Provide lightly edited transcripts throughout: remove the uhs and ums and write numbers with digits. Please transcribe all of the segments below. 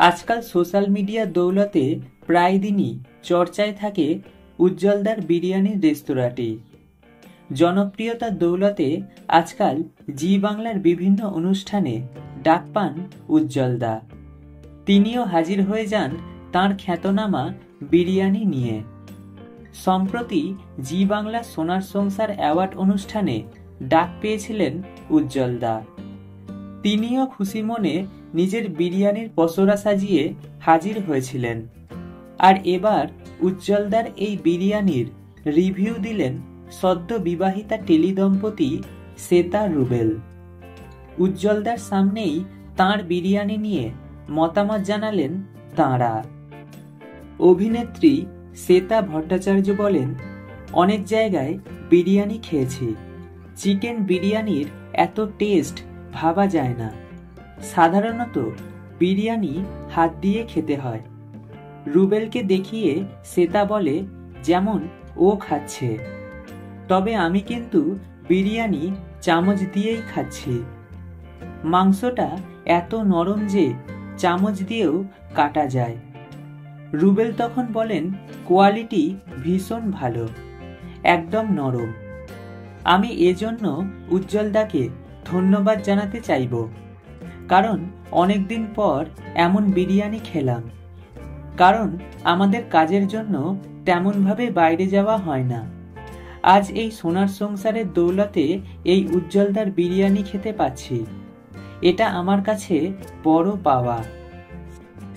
আজকাল সোশ্যাল মিডিয়ার দৌলতে প্রায় দিনই চর্চায় থাকে উজ্জ্বলদার বিরিয়ানির রেস্তোরাঁটি। জনপ্রিয়তার দৌলতে আজকাল জি বাংলার বিভিন্ন অনুষ্ঠানে ডাক পান উজ্জ্বলদা। তিনিও হাজির হয়ে যান তাঁর খ্যাতনামা বিরিয়ানি নিয়ে। সম্প্রতি জি বাংলা সোনার সংসার অ্যাওয়ার্ড অনুষ্ঠানে ডাক পেয়েছিলেন উজ্জ্বলদা। তিনিও খুশি মনে নিজের বিরিয়ানির পসরা সাজিয়ে হাজির হয়েছিলেন। আর এবার উজ্জ্বলদার এই বিরিয়ানির রিভিউ দিলেন সদ্য বিবাহিতা টেলি দম্পতি শ্বেতা রুবেল। উজ্জ্বলদার সামনেই তাঁর বিরিয়ানি নিয়ে মতামত জানালেন তাঁরা। অভিনেত্রী শ্বেতা ভট্টাচার্য বলেন, অনেক জায়গায় বিরিয়ানি খেয়েছি, চিকেন বিরিয়ানির এত টেস্ট ভাবা যায় না। সাধারণত বিরিয়ানি হাত দিয়ে খেতে হয়। রুবেলকে দেখিয়ে শ্বেতা বলে, যেমন ও খাচ্ছে, তবে আমি কিন্তু বিরিয়ানি চামচ দিয়েই খাচ্ছি। মাংসটা এত নরম যে চামচ দিয়েও কাটা যায়। রুবেল তখন বলেন, কোয়ালিটি ভীষণ ভালো, একদম নরম। আমি এজন্য উজ্জ্বলদাকে ধন্যবাদ জানাতে চাইব, কারণ অনেকদিন পর এমন বিরিয়ানি খেলাম। কারণ আমাদের কাজের জন্য তেমনভাবে বাইরে যাওয়া হয় না। আজ এই সোনার সংসারের দৌলতে এই উজ্জ্বলদার বিরিয়ানি খেতে পাচ্ছি, এটা আমার কাছে বড় পাওয়া।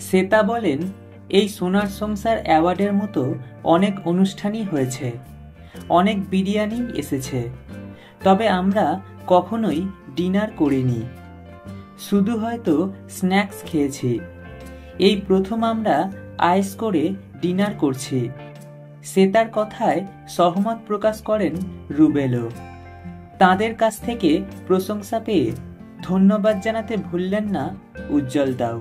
শ্বেতা বলেন, এই সোনার সংসার অ্যাওয়ার্ডের মতো অনেক অনুষ্ঠানই হয়েছে, অনেক বিরিয়ানি এসেছে, তবে আমরা কখনোই ডিনার করিনি, শুধু হয়তো স্ন্যাক্স খেয়েছি। এই প্রথম আমরা আয়েশ করে ডিনার করছি। শ্বেতার কথায় সহমত প্রকাশ করেন রুবেলও। তাঁদের কাছ থেকে প্রশংসা পেয়ে ধন্যবাদ জানাতে ভুললেন না উজ্জ্বলদাও।